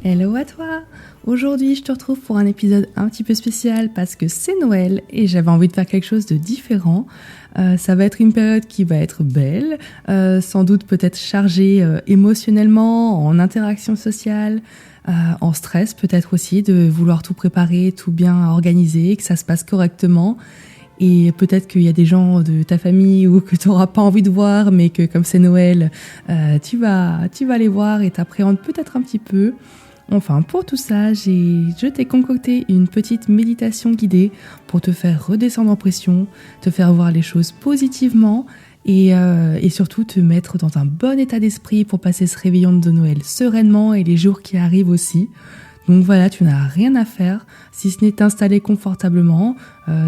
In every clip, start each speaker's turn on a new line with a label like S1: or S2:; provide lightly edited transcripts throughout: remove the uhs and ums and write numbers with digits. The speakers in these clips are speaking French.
S1: Hello à toi! Aujourd'hui, je te retrouve pour un épisode un petit peu spécial parce que c'est Noël et j'avais envie de faire quelque chose de différent. Ça va être une période qui va être belle, sans doute peut-être chargée émotionnellement, en interaction sociale, en stress peut-être aussi, de vouloir tout préparer, tout bien organiser, que ça se passe correctement. Et peut-être qu'il y a des gens de ta famille ou que tu n'auras pas envie de voir, mais que comme c'est Noël, tu vas les voir et t'appréhendes peut-être un petit peu. Enfin, pour tout ça, je t'ai concocté une petite méditation guidée pour te faire redescendre en pression, te faire voir les choses positivement et surtout te mettre dans un bon état d'esprit pour passer ce réveillon de Noël sereinement et les jours qui arrivent aussi. Donc voilà, tu n'as rien à faire, si ce n'est t'installer confortablement,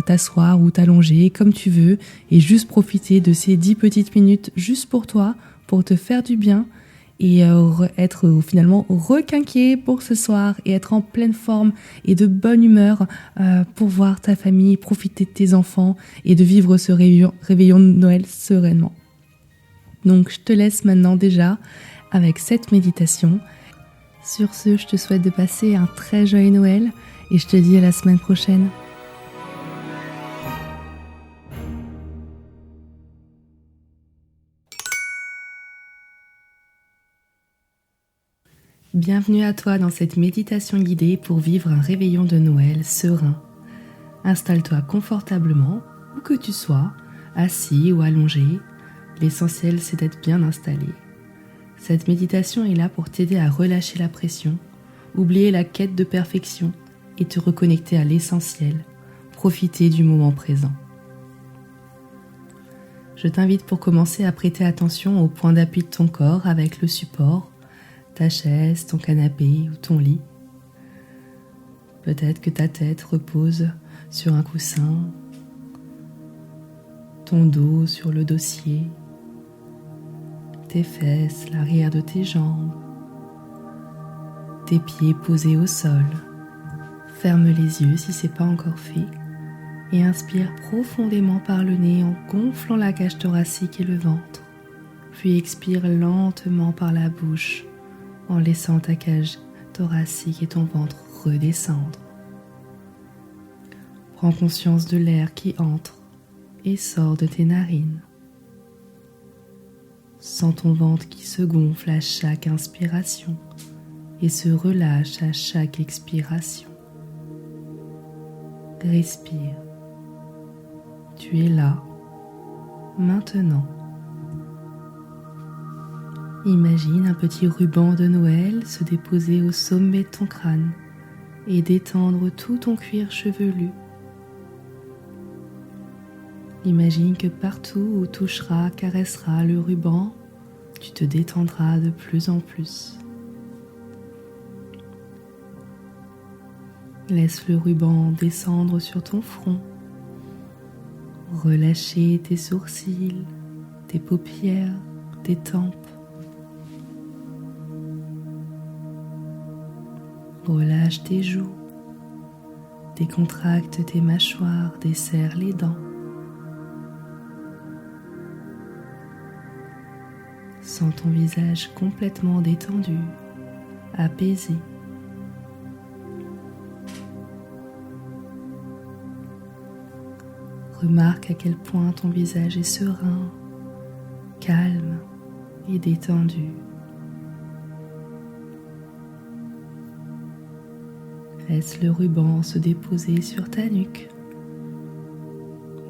S1: t'asseoir ou t'allonger comme tu veux et juste profiter de ces 10 petites minutes juste pour toi, pour te faire du bien et être finalement requinqué pour ce soir et être en pleine forme et de bonne humeur pour voir ta famille, profiter de tes enfants et de vivre ce réveillon de Noël sereinement. Donc je te laisse maintenant déjà avec cette méditation. Sur ce, je te souhaite de passer un très joyeux Noël et je te dis à la semaine prochaine. Bienvenue à toi dans cette méditation guidée pour vivre un réveillon de Noël serein. Installe-toi confortablement, où que tu sois, assis ou allongé. L'essentiel, c'est d'être bien installé. Cette méditation est là pour t'aider à relâcher la pression, oublier la quête de perfection et te reconnecter à l'essentiel, profiter du moment présent. Je t'invite pour commencer à prêter attention au point d'appui de ton corps avec le support, ta chaise, ton canapé ou ton lit. Peut-être que ta tête repose sur un coussin, ton dos sur le dossier, tes fesses, l'arrière de tes jambes, tes pieds posés au sol. Ferme les yeux si ce n'est pas encore fait et inspire profondément par le nez en gonflant la cage thoracique et le ventre, puis expire lentement par la bouche en laissant ta cage thoracique et ton ventre redescendre. Prends conscience de l'air qui entre et sort de tes narines. Sens ton ventre qui se gonfle à chaque inspiration et se relâche à chaque expiration. Respire. Tu es là, maintenant. Imagine un petit ruban de Noël se déposer au sommet de ton crâne et détendre tout ton cuir chevelu. Imagine que partout où touchera, caressera le ruban, tu te détendras de plus en plus. Laisse le ruban descendre sur ton front, relâcher tes sourcils, tes paupières, tes tempes. Relâche tes joues, décontracte tes mâchoires, desserre les dents. Sens ton visage complètement détendu, apaisé. Remarque à quel point ton visage est serein, calme et détendu. Laisse le ruban se déposer sur ta nuque,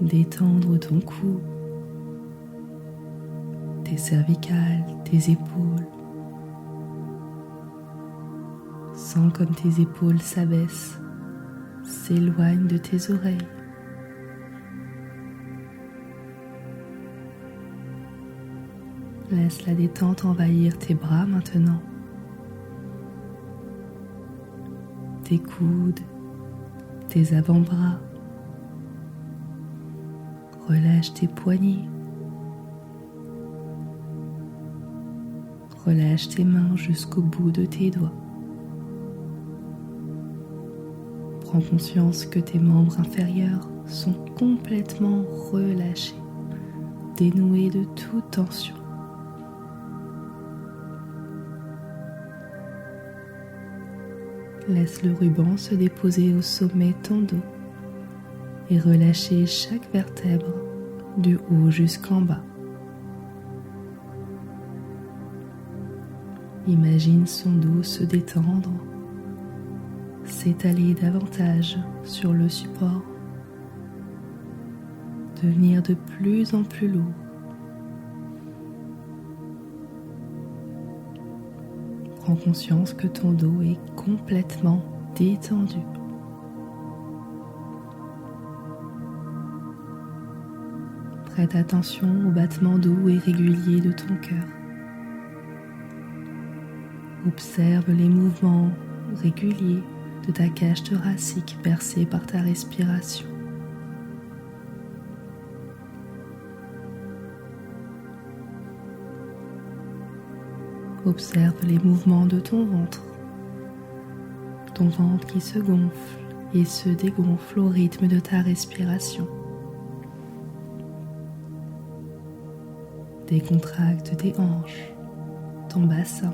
S1: détendre ton cou, tes cervicales, tes épaules. Sens comme tes épaules s'abaissent, s'éloignent de tes oreilles. Laisse la détente envahir tes bras maintenant. Tes coudes, tes avant-bras. Relâche tes poignets. Relâche tes mains jusqu'au bout de tes doigts. Prends conscience que tes membres inférieurs sont complètement relâchés, dénoués de toute tension. Laisse le ruban se déposer au sommet de ton dos et relâcher chaque vertèbre du haut jusqu'en bas. Imagine son dos se détendre, s'étaler davantage sur le support, devenir de plus en plus lourd. Prends conscience que ton dos est complètement détendu. Prête attention aux battements doux et réguliers de ton cœur. Observe les mouvements réguliers de ta cage thoracique bercée par ta respiration. Observe les mouvements de ton ventre qui se gonfle et se dégonfle au rythme de ta respiration. Décontracte tes hanches, ton bassin.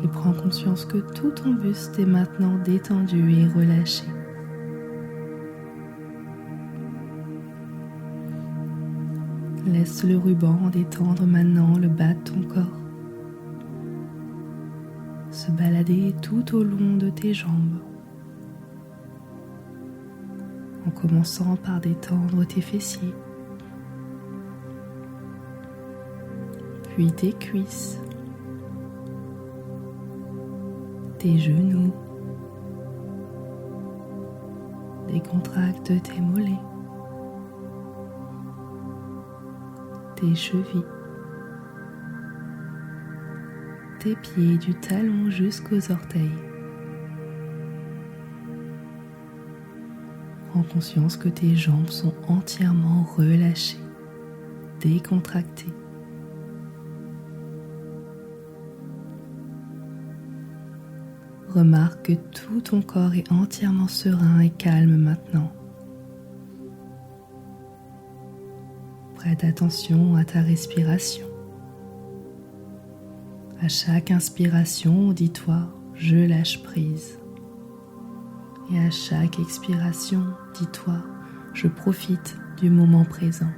S1: Et prends conscience que tout ton buste est maintenant détendu et relâché. Laisse le ruban détendre maintenant le bas de ton corps, se balader tout au long de tes jambes, en commençant par détendre tes fessiers, puis tes cuisses, tes genoux, décontracte tes mollets, tes chevilles, tes pieds du talon jusqu'aux orteils. Prends conscience que tes jambes sont entièrement relâchées, décontractées. Remarque que tout ton corps est entièrement serein et calme maintenant. Prête attention à ta respiration. À chaque inspiration, dis-toi « je lâche prise ». Et à chaque expiration, dis-toi « je profite du moment présent ».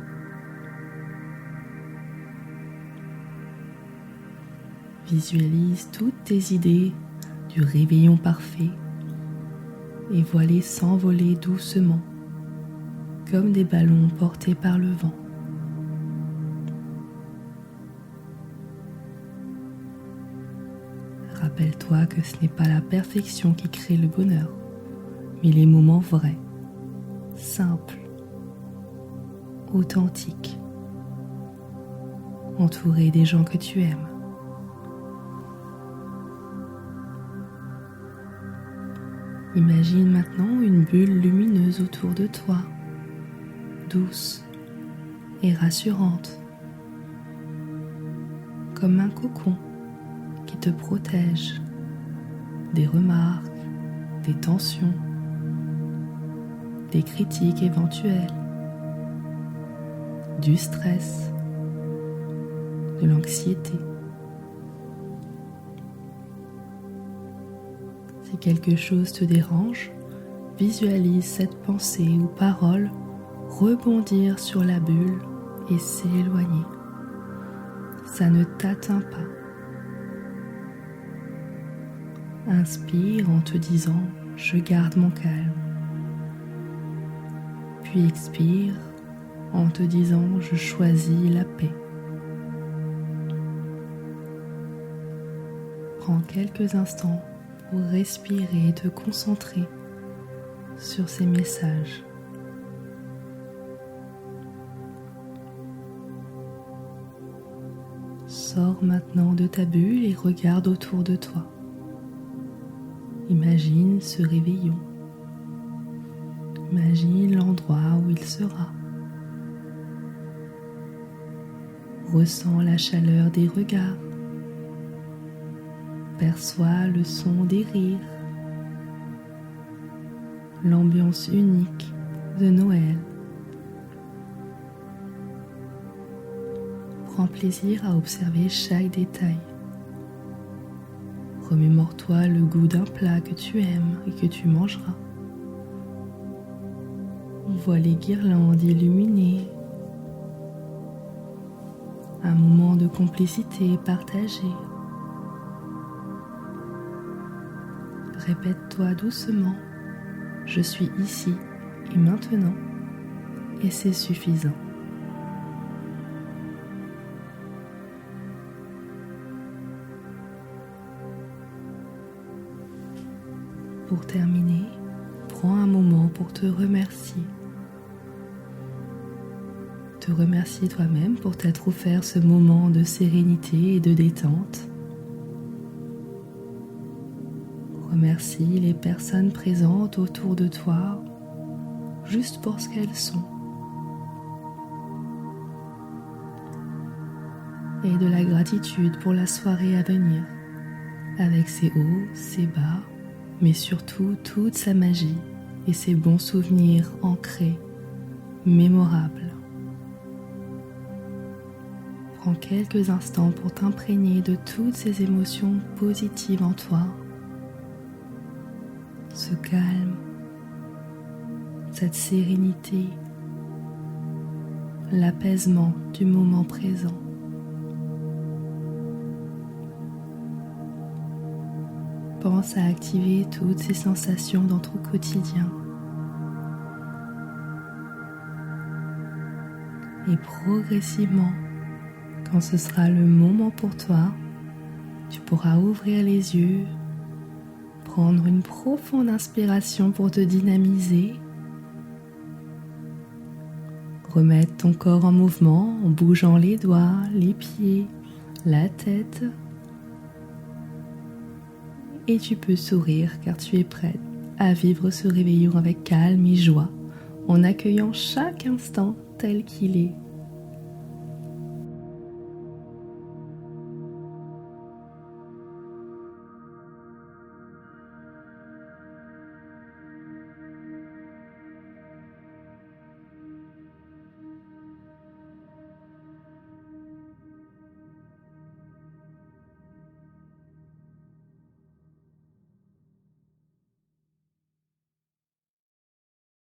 S1: Visualise toutes tes idées du réveillon parfait et vois-les s'envoler doucement, comme des ballons portés par le vent. Rappelle-toi que ce n'est pas la perfection qui crée le bonheur, mais les moments vrais, simples, authentiques, entourés des gens que tu aimes. Imagine maintenant une bulle lumineuse autour de toi, douce et rassurante, comme un cocon qui te protège des remarques, des tensions, des critiques éventuelles, du stress, de l'anxiété. Si quelque chose te dérange, visualise cette pensée ou parole rebondir sur la bulle et s'éloigner. Ça ne t'atteint pas. Inspire en te disant « je garde mon calme ». Puis expire en te disant « je choisis la paix ». Prends quelques instants pour respirer et te concentrer sur ces messages. Sors maintenant de ta bulle et regarde autour de toi. Imagine ce réveillon. Imagine l'endroit où il sera. Ressens la chaleur des regards. Perçois le son des rires. L'ambiance unique de Noël. Prends plaisir à observer chaque détail. Remémore-toi le goût d'un plat que tu aimes et que tu mangeras. Vois les guirlandes illuminées. Un moment de complicité partagée. Répète-toi doucement, je suis ici et maintenant, et c'est suffisant. Pour terminer, prends un moment pour te remercier. Te remercier toi-même pour t'être offert ce moment de sérénité et de détente. Remercie les personnes présentes autour de toi, juste pour ce qu'elles sont. Et de la gratitude pour la soirée à venir, avec ses hauts, ses bas, mais surtout toute sa magie et ses bons souvenirs ancrés, mémorables. Prends quelques instants pour t'imprégner de toutes ces émotions positives en toi. Ce calme, cette sérénité, l'apaisement du moment présent. Pense à activer toutes ces sensations dans ton quotidien. Et progressivement, quand ce sera le moment pour toi, tu pourras ouvrir les yeux, prendre une profonde inspiration pour te dynamiser, remettre ton corps en mouvement en bougeant les doigts, les pieds, la tête. Et tu peux sourire car tu es prête à vivre ce réveillon avec calme et joie en accueillant chaque instant tel qu'il est